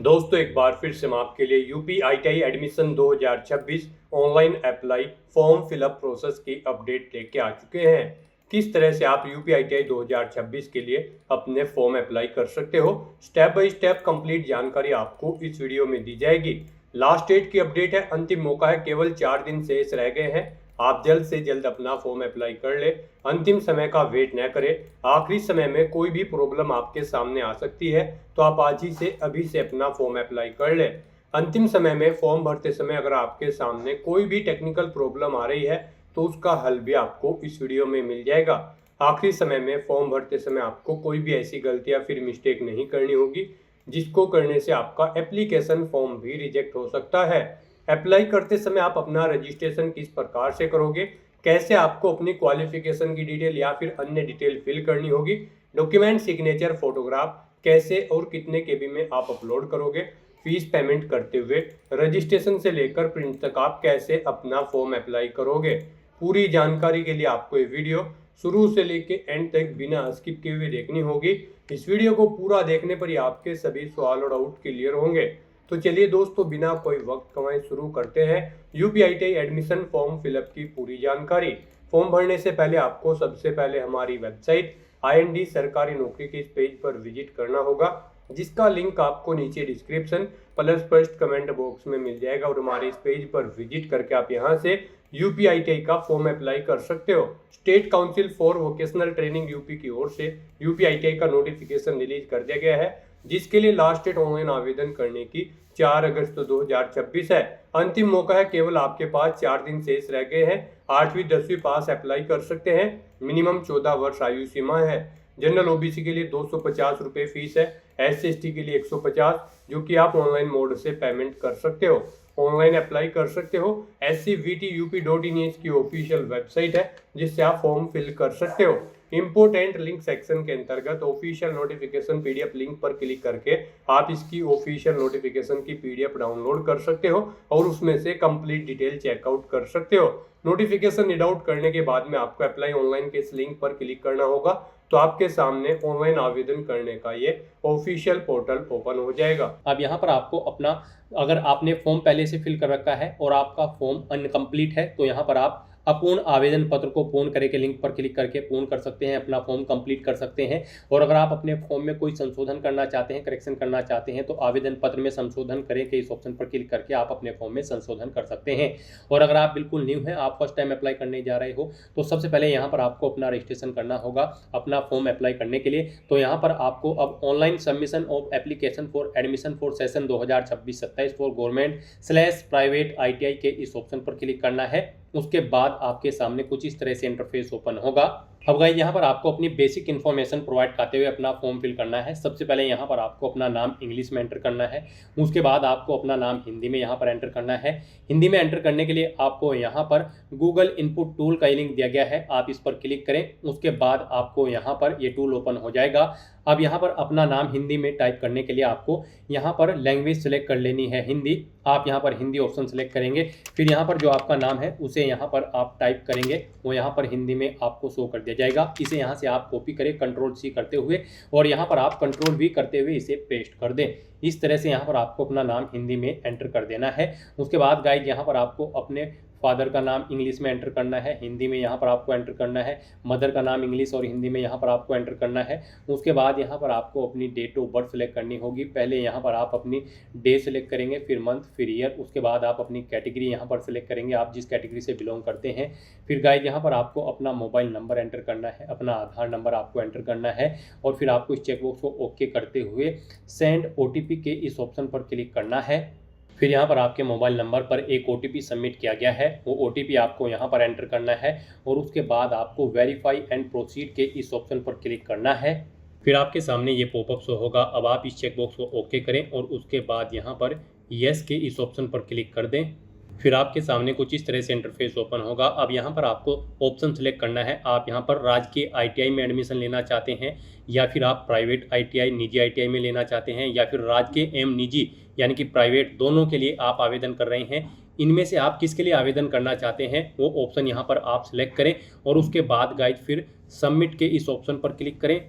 दोस्तों एक बार फिर से हम आपके लिए UP ITI admission 2026 online apply form fill up process की अपडेट लेके आ चुके हैं। किस तरह से आप यूपी आईटीआई 2026 के लिए अपने फॉर्म अप्लाई कर सकते हो, स्टेप बाय स्टेप कंप्लीट जानकारी आपको इस वीडियो में दी जाएगी। लास्ट डेट की अपडेट है, अंतिम मौका है, केवल 4 दिन शेष रह गए हैं। आप जल्द से जल्द अपना फॉर्म अप्लाई कर ले, अंतिम समय का वेट न करें। आखिरी समय में कोई भी प्रॉब्लम आपके सामने आ सकती है, तो आप आज ही से अभी से अपना फॉर्म अप्लाई कर ले। अंतिम समय में फॉर्म भरते समय अगर आपके सामने कोई भी टेक्निकल प्रॉब्लम आ रही है तो उसका हल भी आपको इस वीडियो में मिल जाएगा। आखिरी समय में फॉर्म भरते समय आपको कोई भी ऐसी गलती या फिर मिस्टेक नहीं करनी होगी जिसको करने से आपका एप्लीकेशन फॉर्म भी रिजेक्ट हो सकता है। अप्लाई करते समय आप अपना रजिस्ट्रेशन किस प्रकार से करोगे, कैसे आपको अपनी क्वालिफिकेशन की डिटेल या फिर अन्य डिटेल फिल करनी होगी, डॉक्यूमेंट, सिग्नेचर, फोटोग्राफ कैसे और कितने केबी में आप अपलोड करोगे, फीस पेमेंट करते हुए रजिस्ट्रेशन से लेकर प्रिंट तक आप कैसे अपना फॉर्म अप्लाई करोगे, पूरी जानकारी के लिए आपको ये वीडियो शुरू से लेके एंड तक बिना स्किप किए हुए देखनी होगी। इस वीडियो को पूरा देखने पर ही आपके सभी सवाल और डाउट क्लियर होंगे। तो चलिए दोस्तों, बिना कोई वक्त गंवाए शुरू करते हैं यूपीआईटी एडमिशन फॉर्म फिलअप की पूरी जानकारी। फॉर्म भरने से पहले आपको सबसे पहले हमारी वेबसाइट IND सरकारी नौकरी के इस पेज पर विजिट करना होगा, जिसका लिंक आपको नीचे description plus first comment box में मिल जाएगा। और हमारे इस पेज पर विजिट करके आप यहां से यूपीआईटी का फॉर्म अप्लाई कर सकते हो। State council for vocational training UP की ओर से यूपीआईटी का नोटिफिकेशन रिलीज कर दिया गया है, जिसके लिए लास्ट डेट ऑनलाइन आवेदन करने की 4 अगस्त 2026 है। अंतिम मौका है, केवल आपके पास 4 दिन शेष रह गए हैं। 8वीं 10वीं पास अप्लाई कर सकते हैं। मिनिमम 14 वर्ष आयु सीमा है। जनरल ओबीसी के लिए 250 रुपये फीस है, SC/ST के लिए 150, जो कि आप ऑनलाइन मोड से पेमेंट कर सकते हो, ऑनलाइन अप्लाई कर सकते हो। scvtup.in की ऑफिशियल वेबसाइट है, जिससे आप फॉर्म फिल कर सकते हो। इंपोर्टेंट लिंक सेक्शन के अंतर्गत ऑफिशियल नोटिफिकेशन PDF लिंक पर क्लिक करके आप इसकी ऑफिशियल नोटिफिकेशन की PDF डाउनलोड कर सकते हो और उसमें से कंप्लीट डिटेल चेकआउट कर सकते हो। नोटिफिकेशन रीड आउट करने के बाद में आपको अप्लाई ऑनलाइन के इस लिंक पर क्लिक करना होगा, तो आपके सामने ऑनलाइन आवेदन करने का ये ऑफिशियल पोर्टल ओपन हो जाएगा। अब यहाँ पर आपको अपना, अगर आपने फॉर्म पहले से फिल कर रखा है और आपका फॉर्म अनकम्प्लीट है, तो यहाँ पर आप अपूर्ण आवेदन पत्र को पूर्ण करें के लिंक पर क्लिक करके पूर्ण कर सकते हैं, अपना फॉर्म कंप्लीट कर सकते हैं। और अगर आप अपने फॉर्म में कोई संशोधन करना चाहते हैं, करेक्शन करना चाहते हैं, तो आवेदन पत्र में संशोधन करें के इस ऑप्शन पर क्लिक करके आप अपने फॉर्म में संशोधन कर सकते हैं। और अगर आप बिल्कुल न्यू हैं, आप फर्स्ट टाइम अप्लाई करने जा रहे हो, तो सबसे पहले यहाँ पर आपको अपना रजिस्ट्रेशन करना होगा अपना फॉर्म अप्लाई करने के लिए। तो यहाँ पर आपको अब online submission of application for admission for session 2026-27 for government private ITI के इस ऑप्शन पर क्लिक करना है। उसके बाद आपके सामने कुछ इस तरह से इंटरफेस ओपन होगा। अब गाइस, यहाँ पर आपको अपनी बेसिक इन्फॉर्मेशन प्रोवाइड करते हुए अपना फॉर्म फिल करना है। सबसे पहले यहाँ पर आपको अपना नाम इंग्लिश में एंटर करना है। उसके बाद आपको अपना नाम हिंदी में यहाँ पर एंटर करना है। हिंदी में एंटर करने के लिए आपको यहाँ पर गूगल इनपुट टूल का लिंक दिया गया है, आप इस पर क्लिक करें। उसके बाद आपको यहाँ पर ये टूल ओपन हो जाएगा। अब यहाँ पर अपना नाम हिंदी में टाइप करने के लिए आपको यहाँ पर लैंग्वेज सेलेक्ट कर लेनी है हिंदी। आप यहाँ पर हिंदी ऑप्शन सेलेक्ट करेंगे, फिर यहाँ पर जो आपका नाम है उसे यहाँ पर आप टाइप करेंगे, वो यहाँ पर हिंदी में आपको शो कर दिया जाएगा। इसे यहाँ से आप कॉपी करें Ctrl+C करते हुए, और यहाँ पर आप Ctrl+V करते हुए इसे पेस्ट कर दें। इस तरह से यहाँ पर आपको अपना नाम हिंदी में एंटर कर देना है। उसके बाद गाइड यहाँ पर आपको अपने फादर का नाम इंग्लिश में एंटर करना है, हिंदी में यहाँ पर आपको एंटर करना है। मदर का नाम इंग्लिश और हिंदी में यहाँ पर आपको एंटर करना है। उसके बाद यहाँ पर आपको अपनी डेट ऑफ बर्थ सेलेक्ट करनी होगी। पहले यहाँ पर आप अपनी डे सेलेक्ट करेंगे, फिर मंथ, फिर ईयर। उसके बाद आप अपनी कैटेगरी यहाँ पर सेलेक्ट करेंगे, आप जिस कैटेगरी से बिलोंग करते हैं। फिर गाइड यहाँ पर आपको अपना मोबाइल नंबर एंटर करना है, अपना आधार नंबर आपको एंटर करना है। और फिर आपको इस चेकबॉक्स को ओके करते हुए सेंड OTP के इस ऑप्शन पर क्लिक करना है। फिर यहाँ पर आपके मोबाइल नंबर पर एक OTP सबमिट किया गया है, वो OTP आपको यहाँ पर एंटर करना है। और उसके बाद आपको वेरीफाई एंड प्रोसीड के इस ऑप्शन पर क्लिक करना है। फिर आपके सामने ये पॉपअप शो होगा। अब आप इस चेकबॉक्स को ओके करें और उसके बाद यहाँ पर येस के इस ऑप्शन पर क्लिक कर दें। फिर आपके सामने कुछ इस तरह से इंटरफेस ओपन होगा। अब यहाँ पर आपको ऑप्शन सेलेक्ट करना है। आप यहाँ पर राजकीय ITI में एडमिशन लेना चाहते हैं, या फिर आप प्राइवेट ITI, निजी ITI में लेना चाहते हैं, या फिर राजकीय एवं निजी यानी कि प्राइवेट, दोनों के लिए आप आवेदन कर रहे हैं। इनमें से आप किसके लिए आवेदन करना चाहते हैं वो ऑप्शन यहाँ पर आप सिलेक्ट करें। और उसके बाद गाइड फिर सबमिट के इस ऑप्शन पर क्लिक करें।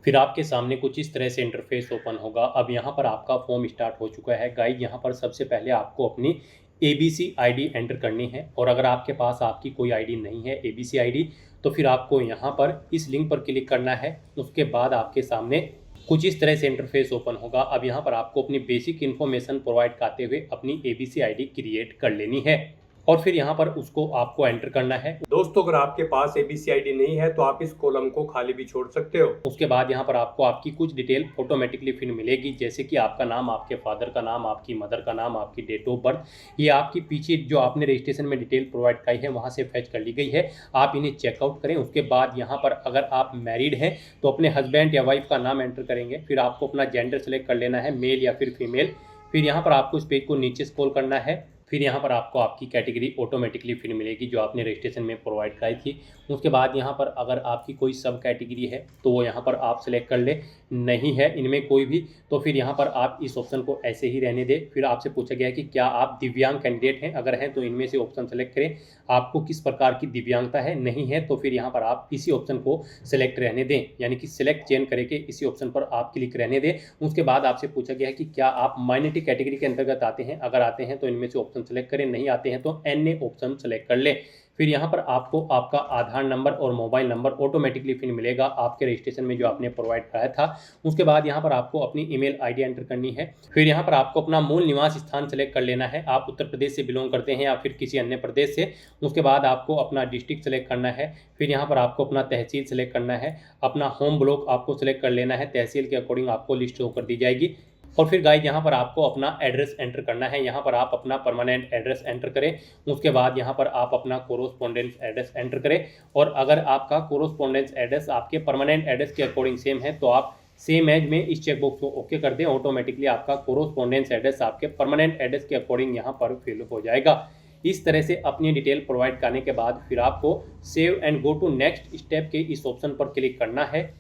फिर आपके सामने कुछ इस तरह से इंटरफेस ओपन होगा। अब यहाँ पर आपका फॉर्म स्टार्ट हो चुका है। गाइड यहाँ पर सबसे पहले आपको अपनी ABC आईडी एंटर करनी है, और अगर आपके पास आपकी कोई आईडी नहीं है ABC आईडी, तो फिर आपको यहाँ पर इस लिंक पर क्लिक करना है। उसके बाद आपके सामने कुछ इस तरह से इंटरफेस ओपन होगा। अब यहाँ पर आपको अपनी बेसिक इन्फॉर्मेशन प्रोवाइड करते हुए अपनी ABC आईडी क्रिएट कर लेनी है, और फिर यहाँ पर उसको आपको एंटर करना है। दोस्तों, अगर आपके पास ABC आईडी नहीं है तो आप इस कॉलम को खाली भी छोड़ सकते हो। उसके बाद यहाँ पर आपको आपकी कुछ डिटेल ऑटोमेटिकली फिर मिलेगी, जैसे कि आपका नाम, आपके फादर का नाम, आपकी मदर का नाम, आपकी डेट ऑफ बर्थ। ये आपकी पीछे जो आपने रजिस्ट्रेशन में डिटेल प्रोवाइड कराई है वहाँ से फैच कर ली गई है। आप इन्हें चेकआउट करें। उसके बाद यहाँ पर अगर आप मैरिड हैं तो अपने हस्बैंड या वाइफ का नाम एंटर करेंगे। फिर आपको अपना जेंडर सेलेक्ट कर लेना है, मेल या फिर फीमेल। फिर यहाँ पर आपको इस पेज को नीचे स्क्रॉल करना है। फिर यहाँ पर आपको आपकी कैटेगरी ऑटोमेटिकली फिर मिलेगी जो आपने रजिस्ट्रेशन में प्रोवाइड कराई थी। उसके बाद यहाँ पर अगर आपकी कोई सब कैटेगरी है तो वो यहाँ पर आप सेलेक्ट कर ले। नहीं है इनमें कोई भी, तो फिर यहाँ पर आप इस ऑप्शन को ऐसे ही रहने दें। फिर आपसे पूछा गया है कि क्या आप दिव्यांग कैंडिडेट हैं, अगर हैं तो इनमें से ऑप्शन सेलेक्ट करें। आपको किस प्रकार की दिव्यांगता है, नहीं है तो फिर यहाँ पर आप इसी ऑप्शन को सिलेक्ट रहने दें, यानी कि सिलेक्ट चेंज करके इसी ऑप्शन पर आप क्लिक रहने दें। उसके बाद आपसे पूछा गया है कि क्या आप माइनॉरिटी कैटेगरी के अंतर्गत आते हैं, अगर आते हैं तो इनमें से ऑप्शन सेलेक्ट करें, नहीं आते हैं तो NA ऑप्शन सेलेक्ट कर लें। फिर यहाँ पर आपको आपका आधार नंबर और मोबाइल नंबर ऑटोमेटिकली फिर मिलेगा आपके रजिस्ट्रेशन में जो आपने प्रोवाइड कराया था। उसके बाद यहाँ पर आपको अपनी ईमेल आईडी एंटर करनी है। फिर यहाँ पर आपको अपना मूल निवास स्थान सेलेक्ट कर लेना है, आप उत्तर प्रदेश से बिलोंग करते हैं या फिर किसी अन्य प्रदेश से। उसके बाद आपको अपना डिस्ट्रिक्ट सेलेक्ट करना है। फिर यहाँ पर आपको अपना तहसील सेलेक्ट करना है, अपना होम ब्लॉक आपको सेलेक्ट कर लेना है। तहसील के अकॉर्डिंग आपको लिस्ट शो कर दी जाएगी। और फिर गाइस यहाँ पर आपको अपना एड्रेस एंटर करना है। यहाँ पर आप अपना परमानेंट एड्रेस एंटर करें। उसके बाद यहाँ पर आप अपना कोरोस्पोंडेंस एड्रेस एंटर करें, और अगर आपका कोरोस्पोंडेंस एड्रेस आपके परमानेंट एड्रेस के अकॉर्डिंग सेम है तो आप सेम एज में इस चेकबॉक्स को ओके कर दें। ऑटोमेटिकली आपका कोरोस्पोंडेंस एड्रेस आपके परमानेंट एड्रेस के अकॉर्डिंग यहाँ पर फिल हो जाएगा। इस तरह से अपनी डिटेल प्रोवाइड करने के बाद फिर आपको save and go to next step के इस ऑप्शन पर क्लिक करना है।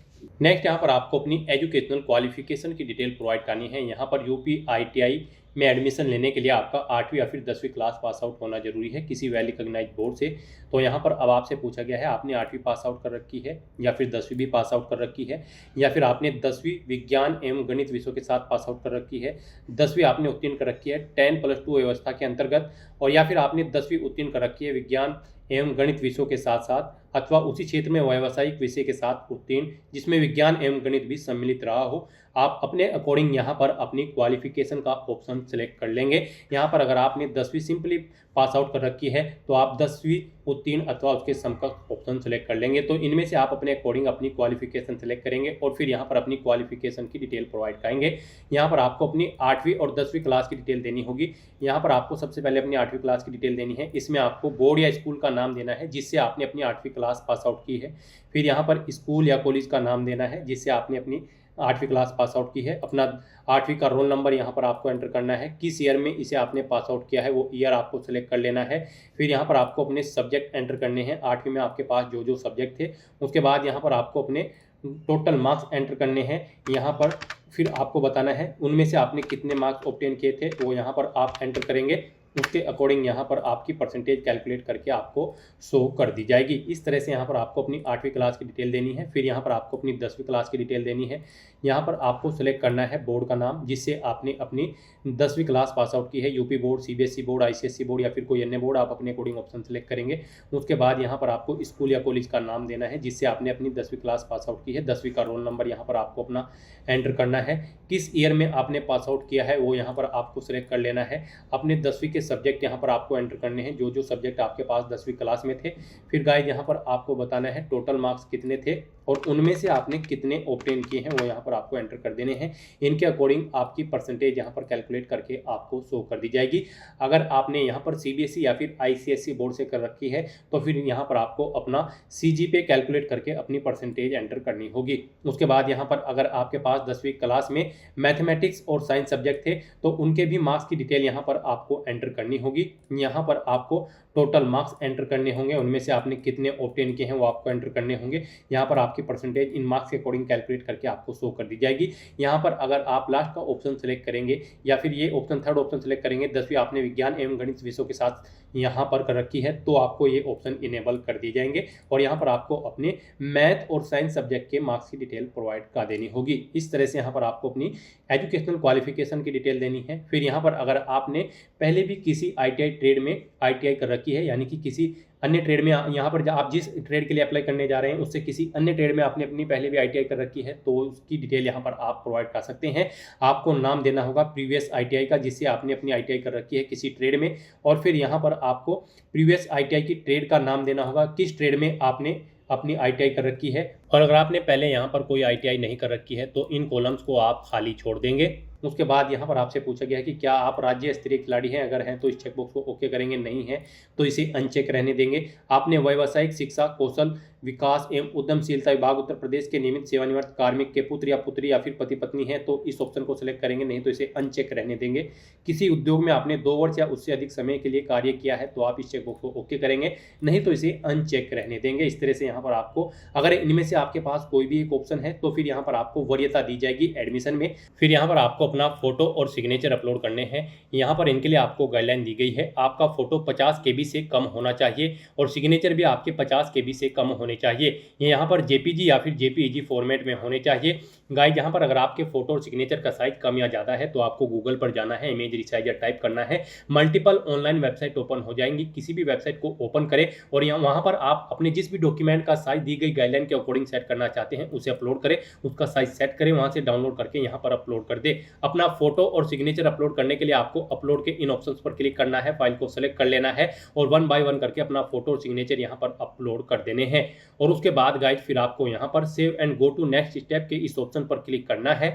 नेक्स्ट यहाँ पर आपको अपनी एजुकेशनल क्वालिफिकेशन की डिटेल प्रोवाइड करनी है। यहाँ पर UP-ITI में एडमिशन लेने के लिए आपका 8वीं या फिर 10वीं क्लास पास आउट होना जरूरी है किसी वेल रिकॉग्नाइज्ड बोर्ड से। तो यहाँ पर अब आपसे पूछा गया है आपने 8वीं पास आउट कर रखी है या फिर 10वीं भी पास आउट कर रखी है, या फिर आपने 10वीं विज्ञान एवं गणित विषयों के साथ पास आउट कर रखी है, 10वीं आपने उत्तीर्ण कर रखी है 10+2 व्यवस्था के अंतर्गत, और या फिर आपने 10वीं उत्तीर्ण कर रखी है विज्ञान एवं गणित विषयों के साथ साथ, अथवा उसी क्षेत्र में व्यावसायिक विषय के साथ उत्तीर्ण जिसमें विज्ञान एवं गणित भी सम्मिलित रहा हो। आप अपने अकॉर्डिंग यहाँ पर अपनी क्वालिफिकेशन का ऑप्शन सेलेक्ट कर लेंगे। यहाँ पर अगर आपने 10वीं सिंपली पास आउट कर रखी है तो आप 10वीं उत्तीर्ण अथवा उसके समकक्ष ऑप्शन सेलेक्ट कर लेंगे। तो इनमें से आप अपने अकॉर्डिंग अपनी क्वालिफिकेशन सेलेक्ट करेंगे और फिर यहाँ पर अपनी क्वालिफिकेशन की डिटेल प्रोवाइड करेंगे। यहाँ पर आपको अपनी 8वीं और 10वीं क्लास की डिटेल देनी होगी। यहाँ पर आपको सबसे पहले अपनी 8वीं क्लास की डिटेल देनी है। इसमें आपको बोर्ड या स्कूल का नाम देना है जिससे आपने अपनी 8वीं क्लास पास आउट की है। फिर यहाँ पर स्कूल या कॉलेज का नाम देना है जिससे आपने अपनी 8वीं क्लास पास आउट की है। अपना 8वीं का रोल नंबर यहाँ पर आपको एंटर करना है, किस ईयर में इसे आपने पास आउट किया है वो ईयर आपको सेलेक्ट कर लेना है। फिर यहाँ पर आपको अपने सब्जेक्ट एंटर करने हैं, 8वीं में आपके पास जो जो सब्जेक्ट थे। उसके बाद यहाँ पर आपको अपने टोटल मार्क्स एंटर करने हैं। यहाँ पर फिर आपको बताना है उनमें से आपने कितने मार्क्स ऑब्टेन किए थे वो यहाँ पर आप एंटर करेंगे। उसके अकॉर्डिंग यहाँ पर आपकी परसेंटेज कैलकुलेट करके आपको शो कर दी जाएगी। इस तरह से यहाँ पर आपको अपनी 8वीं क्लास की डिटेल देनी है। फिर यहाँ पर आपको अपनी 10वीं क्लास की डिटेल देनी है। यहाँ पर आपको सेलेक्ट करना है बोर्ड का नाम जिससे आपने अपनी 10वीं क्लास पास आउट की है। UP board, CBSE board, ICSE board या फिर कोई अन्य बोर्ड, आप अपने अकॉर्डिंग ऑप्शन सेलेक्ट करेंगे। उसके बाद यहाँ पर आपको स्कूल या कॉलेज का नाम देना है जिससे आपने अपनी 10वीं क्लास पास आउट की है। 10वीं का रोल नंबर यहाँ पर आपको अपना एंटर करना है। किस ईयर में आपने पास आउट किया है वो यहाँ पर आपको सेलेक्ट कर लेना है। अपने 10वीं के सब्जेक्ट यहाँ पर आपको एंटर करने हैं जो जो सब्जेक्ट आपके पास 10वीं क्लास में थे। फिर गाइस यहाँ पर आपको बताना है टोटल मार्क्स कितने थे और उनमें से आपने कितने ऑब्टेन किए हैं वो यहाँ पर आपको एंटर कर देने हैं। इनके अकॉर्डिंग आपकी परसेंटेज यहाँ पर कैलकुलेट करके आपको शो कर दी जाएगी। अगर आपने यहाँ पर CBSE या फिर ICSE बोर्ड से कर रखी है तो फिर यहाँ पर आपको अपना CGPA कैलकुलेट करके अपनी परसेंटेज एंटर करनी होगी। उसके बाद यहाँ पर अगर आपके पास 10वीं क्लास में मैथमेटिक्स और साइंस सब्जेक्ट थे तो उनके भी मार्क्स की डिटेल यहाँ पर आपको एंटर करनी होगी। यहाँ पर आपको टोटल मार्क्स एंटर करने होंगे, उनमें से आपने कितने ऑब्टेन किए हैं वो आपको एंटर करने होंगे। यहाँ पर आपके आपकी परसेंटेज इन मार्क्स के अकॉर्डिंग कैलकुलेट करके आपको शो कर दी जाएगी। यहाँ पर अगर आप लास्ट का ऑप्शन सेलेक्ट करेंगे या फिर ये ऑप्शन थर्ड ऑप्शन सेलेक्ट करेंगे, 10वीं आपने विज्ञान एवं गणित विषयों के साथ यहाँ पर कर रखी है, तो आपको ये ऑप्शन इनेबल कर दिए जाएंगे और यहाँ पर आपको अपने मैथ और साइंस सब्जेक्ट के मार्क्स की डिटेल प्रोवाइड कर देनी होगी। इस तरह से यहाँ पर आपको अपनी एजुकेशनल क्वालिफिकेशन की डिटेल देनी है। फिर यहाँ पर अगर आपने पहले भी किसी ITI ट्रेड में ITI कर रखी है, यानी कि किसी अन्य ट्रेड में, यहाँ पर आप जिस ट्रेड के लिए अप्लाई करने जा रहे हैं उससे किसी अन्य ट्रेड में आपने अपनी पहले भी ITI कर रखी है, तो उसकी डिटेल यहाँ पर आप प्रोवाइड कर सकते हैं। आपको नाम देना होगा प्रीवियस ITI का जिससे आपने अपनी ITI कर रखी है किसी ट्रेड में, और फिर यहाँ पर आपको प्रीवियस ITI की ट्रेड का नाम देना होगा, किस ट्रेड में आपने अपनी ITI कर रखी है। और अगर आपने पहले यहाँ पर कोई ITI नहीं कर रखी है तो इन कॉलम्स को आप खाली छोड़ देंगे। उसके बाद यहाँ पर आपसे पूछा गया है कि क्या आप राज्य स्तरीय खिलाड़ी हैं, अगर हैं तो इस चेकबॉक्स को ओके करेंगे, नहीं है तो इसे अनचेक रहने देंगे। आपने व्यावसायिक शिक्षा, कौशल विकास एवं उद्यमशीलता विभाग उत्तर प्रदेश के नियमित सेवानिवृत्त कार्मिक के पुत्र या पुत्री या फिर पति पत्नी है तो इस ऑप्शन को सिलेक्ट करेंगे, नहीं तो इसे अनचेक रहने देंगे। किसी उद्योग में आपने 2 वर्ष या उससे अधिक समय के लिए कार्य किया है तो आप इस चेकबॉक्स को ओके करेंगे, नहीं तो इसे अनचेक रहने देंगे। इस तरह से यहाँ पर आपको अगर इनमें से आपके पास कोई भी एक ऑप्शन है तो फिर यहाँ पर आपको वरीयता दी जाएगी एडमिशन में। फिर यहाँ पर आपको अपना फोटो और सिग्नेचर अपलोड करने हैं। यहाँ पर इनके लिए आपको गाइडलाइन दी गई है, आपका फोटो 50 KB से कम होना चाहिए और सिग्नेचर भी आपके 50 KB से कम होने चाहिए। ये यहाँ पर JPG या फिर JPEG फॉर्मेट में होने चाहिए। गाइस यहाँ पर अगर आपके फोटो और सिग्नेचर का साइज कम या ज़्यादा है तो आपको गूगल पर जाना है, इमेज रिसाइजर टाइप करना है, मल्टीपल ऑनलाइन वेबसाइट ओपन हो जाएंगी। किसी भी वेबसाइट को ओपन करें और यहाँ वहाँ पर आप अपने जिस भी डॉक्यूमेंट का साइज दी गई गाइडलाइन के अकॉर्डिंग सेट करना चाहते हैं उसे अपलोड करें, उसका साइज सेट करें, वहाँ से डाउनलोड करके यहाँ पर अपलोड कर दे। अपना फोटो और सिग्नेचर अपलोड करने के लिए आपको अपलोड के इन ऑप्शंस पर क्लिक करना है, फाइल को सेलेक्ट कर लेना है और 1 बाय 1 करके अपना फोटो और सिग्नेचर यहाँ पर अपलोड कर देने हैं। और उसके बाद गाइस फिर आपको यहाँ पर save and go to next step के इस ऑप्शन पर क्लिक करना है।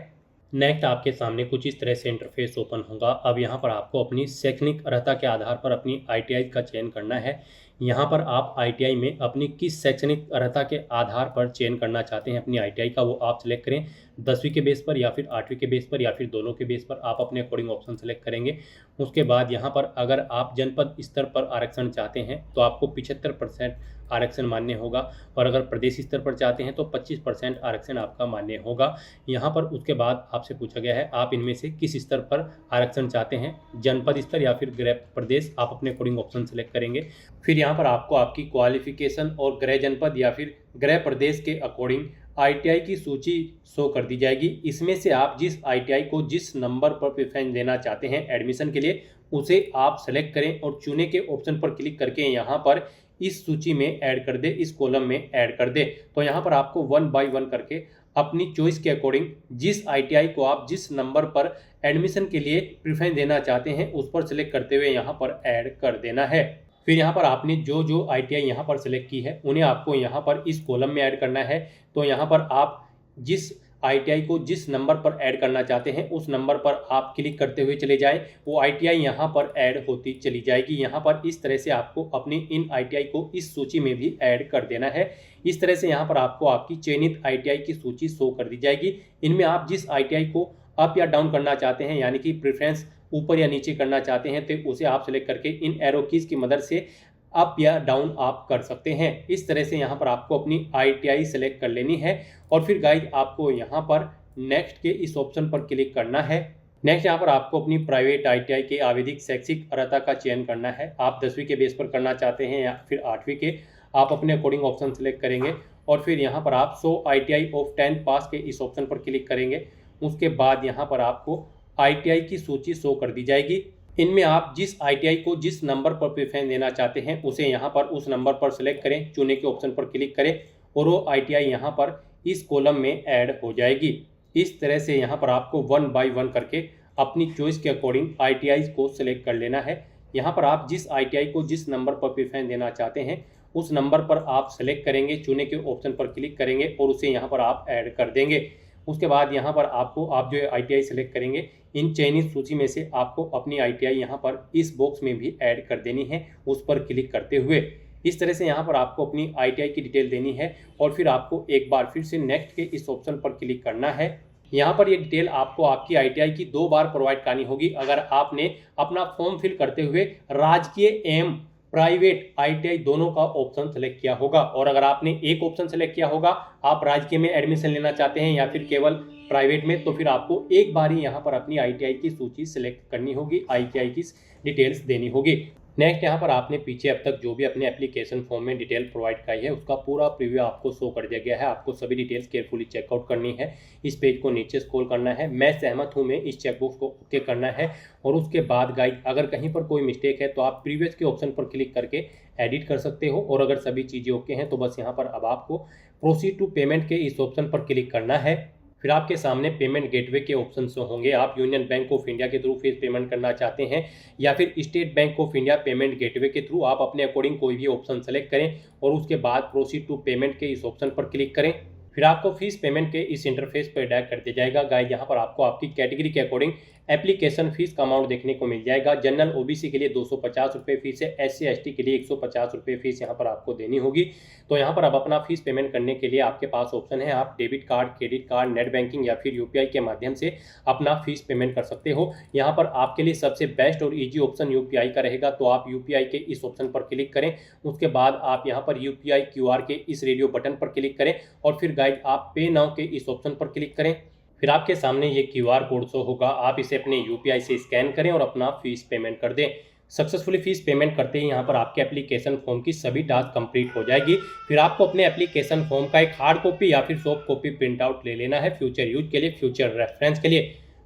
नेक्स्ट आपके सामने कुछ इस तरह से इंटरफेस ओपन होगा। अब यहाँ पर आपको अपनी शैक्षणिक अर्हता के आधार पर अपनी ITI का चयन करना है। यहाँ पर आप ITI में अपनी किस शैक्षणिक अर्हता के आधार पर चयन करना चाहते हैं अपनी ITI का, वो आप सिलेक्ट करें। 10वीं के बेस पर या फिर 8वीं के बेस पर या फिर दोनों के बेस पर आप अपने अकॉर्डिंग ऑप्शन सेलेक्ट करेंगे। उसके बाद यहाँ पर अगर आप जनपद स्तर पर आरक्षण चाहते हैं तो आपको 75% आरक्षण मान्य होगा और अगर प्रदेश स्तर पर चाहते हैं तो 25% आरक्षण आपका मान्य होगा। यहाँ पर उसके बाद आपसे पूछा गया है आप इनमें से किस स्तर पर आरक्षण चाहते हैं, जनपद स्तर या फिर गृह प्रदेश, आप अपने अकॉर्डिंग ऑप्शन सेलेक्ट करेंगे। फिर यहाँ पर आपको आपकी क्वालिफिकेशन और गृह जनपद या फिर गृह प्रदेश के अकॉर्डिंग ITI की सूची शो कर दी जाएगी। इसमें से आप जिस ITI को जिस नंबर पर प्रेफरेंस देना चाहते हैं एडमिशन के लिए उसे आप सेलेक्ट करें और चुने के ऑप्शन पर क्लिक करके यहाँ पर इस सूची में ऐड कर दे, इस कॉलम में ऐड कर दे। तो यहाँ पर आपको 1 बाय 1 करके अपनी चॉइस के अकॉर्डिंग जिस ITI को आप जिस नंबर पर एडमिशन के लिए प्रेफरेंस देना चाहते हैं उस पर सिलेक्ट करते हुए यहाँ पर ऐड कर देना है। फिर यहाँ पर आपने जो जो ITI यहाँ पर सिलेक्ट की है उन्हें आपको यहाँ पर इस कॉलम में ऐड करना है। तो यहाँ पर आप जिस ITI को जिस नंबर पर ऐड करना चाहते हैं उस नंबर पर आप क्लिक करते हुए चले जाएं, वो ITI यहाँ पर ऐड होती चली जाएगी। यहाँ पर इस तरह से आपको अपनी इन ITI को इस सूची में भी ऐड कर देना है। इस तरह से यहाँ पर आपको आपकी चयनित ITI की सूची शो कर दी जाएगी। इनमें आप जिस ITI को अप या डाउन करना चाहते हैं, यानी कि प्रेफरेंस ऊपर या नीचे करना चाहते हैं, तो उसे आप सेलेक्ट करके इन एरो कीज की मदद से अप या डाउन आप कर सकते हैं। इस तरह से यहाँ पर आपको अपनी ITI सेलेक्ट कर लेनी है और फिर गाइज आपको यहाँ पर नेक्स्ट के इस ऑप्शन पर क्लिक करना है। नेक्स्ट यहाँ पर आपको अपनी प्राइवेट ITI के आवेदिक शैक्षिक अर्हता का चयन करना है। आप 10वीं के बेस पर करना चाहते हैं या फिर 8वीं के, आप अपने अकॉर्डिंग ऑप्शन सेलेक्ट करेंगे और फिर यहाँ पर आप शो ITI ऑफ 10th पास के इस ऑप्शन पर क्लिक करेंगे। उसके बाद यहाँ पर आपको ITI की सूची शो कर दी जाएगी। इनमें आप जिस ITI को जिस नंबर पर प्रेफरेंस देना चाहते हैं उसे यहाँ पर उस नंबर पर सेलेक्ट करें, चुने के ऑप्शन पर क्लिक करें और वो ITI यहाँ पर इस कॉलम में ऐड हो जाएगी। इस तरह से यहाँ पर आपको 1 बाय 1 करके अपनी चॉइस के अकॉर्डिंग ITI को सिलेक्ट कर लेना है। यहाँ पर आप जिस ITI को जिस नंबर पर प्रेफरेंस देना चाहते हैं उस नंबर पर आप सेलेक्ट करेंगे, चुने के ऑप्शन पर क्लिक करेंगे और उसे यहाँ पर आप ऐड कर देंगे। उसके बाद यहाँ पर आपको आप जो ITI सेलेक्ट करेंगे इन चयनित सूची में से आपको अपनी ITI यहाँ पर इस बॉक्स में भी ऐड कर देनी है, उस पर क्लिक करते हुए। इस तरह से यहाँ पर आपको अपनी ITI की डिटेल देनी है और फिर आपको एक बार फिर से नेक्स्ट के इस ऑप्शन पर क्लिक करना है। यहाँ पर ये डिटेल आपको आपकी ITI की 2 बार प्रोवाइड करनी होगी। अगर आपने अपना फॉर्म फिल करते हुए राजकीय एवं प्राइवेट, ITI दोनों का ऑप्शन सेलेक्ट किया होगा। और अगर आपने एक ऑप्शन सेलेक्ट किया होगा, आप राजकीय में एडमिशन लेना चाहते हैं या फिर केवल प्राइवेट में, तो फिर आपको एक बार ही यहाँ पर अपनी ITI की सूची सिलेक्ट करनी होगी, ITI की डिटेल्स देनी होगी। नेक्स्ट यहाँ पर आपने पीछे अब तक जो भी अपने एप्लीकेशन फॉर्म में डिटेल प्रोवाइड कराई है उसका पूरा प्रीव्यू आपको शो कर दिया गया है। आपको सभी डिटेल्स केयरफुली चेकआउट करनी है। इस पेज को नीचे स्क्रॉल करना है, मैं सहमत हूँ में इस चेकबॉक्स को ओके करना है। और उसके बाद गाइड अगर कहीं पर कोई मिस्टेक है तो आप प्रीवियस के ऑप्शन पर क्लिक करके एडिट कर सकते हो। और अगर सभी चीज़ें ओके हैं तो बस यहाँ पर अब आपको प्रोसीड टू पेमेंट के इस ऑप्शन पर क्लिक करना है। फिर आपके सामने पेमेंट गेटवे के ऑप्शन होंगे। आप यूनियन बैंक ऑफ इंडिया के थ्रू फीस पेमेंट करना चाहते हैं या फिर state bank of India payment gateway के थ्रू, आप अपने अकॉर्डिंग कोई भी ऑप्शन सेलेक्ट करें और उसके बाद प्रोसीड टू पेमेंट के इस ऑप्शन पर क्लिक करें। फिर आपको फीस पेमेंट के इस इंटरफेस पर डायरेक्ट कर दिया जाएगा। गाइस यहाँ पर आपको आपकी कैटेगरी के अकॉर्डिंग एप्लीकेशन फीस का अमाउंट देखने को मिल जाएगा। जनरल OBC के लिए 250 रुपये फीस है, SC ST के लिए 150 रुपये फीस यहाँ पर आपको देनी होगी। तो यहाँ पर अब अपना फीस पेमेंट करने के लिए आपके पास ऑप्शन है, आप debit card, credit card, net banking या फिर UPI के माध्यम से अपना फीस पेमेंट कर सकते हो। यहाँ पर आपके लिए सबसे बेस्ट और ईजी ऑप्शन UPI का रहेगा, तो आप UPI के इस ऑप्शन पर क्लिक करें। उसके बाद आप यहाँ पर UPI QR के इस रेडियो बटन पर क्लिक करें और फिर गाइड आप पे नाउ के इस ऑप्शन पर क्लिक करें। फिर आपके सामने ये QR कोड शो होगा, आप इसे अपने UPI से स्कैन करें और अपना फीस पेमेंट कर दें। सक्सेसफुली फीस पेमेंट करते ही यहाँ पर आपके एप्लीकेशन फॉर्म की सभी टास्क कंप्लीट हो जाएगी। फिर आपको अपने एप्लीकेशन फॉर्म का एक हार्ड कॉपी या फिर सॉफ्ट कॉपी प्रिंट आउट ले लेना है फ्यूचर यूज के लिए, फ्यूचर रेफरेंस के लिए।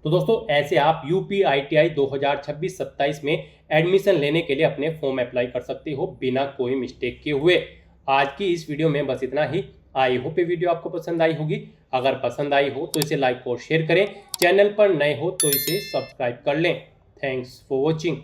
तो दोस्तों ऐसे आप UP ITI 2026-27 में एडमिशन लेने के लिए अपने फॉर्म अप्लाई कर सकते हो बिना कोई मिस्टेक के हुए। आज की इस वीडियो में बस इतना ही। आई होप ये वीडियो आपको पसंद आई होगी। अगर पसंद आई हो तो इसे लाइक और शेयर करें। चैनल पर नए हो तो इसे सब्सक्राइब कर लें। Thanks for watching.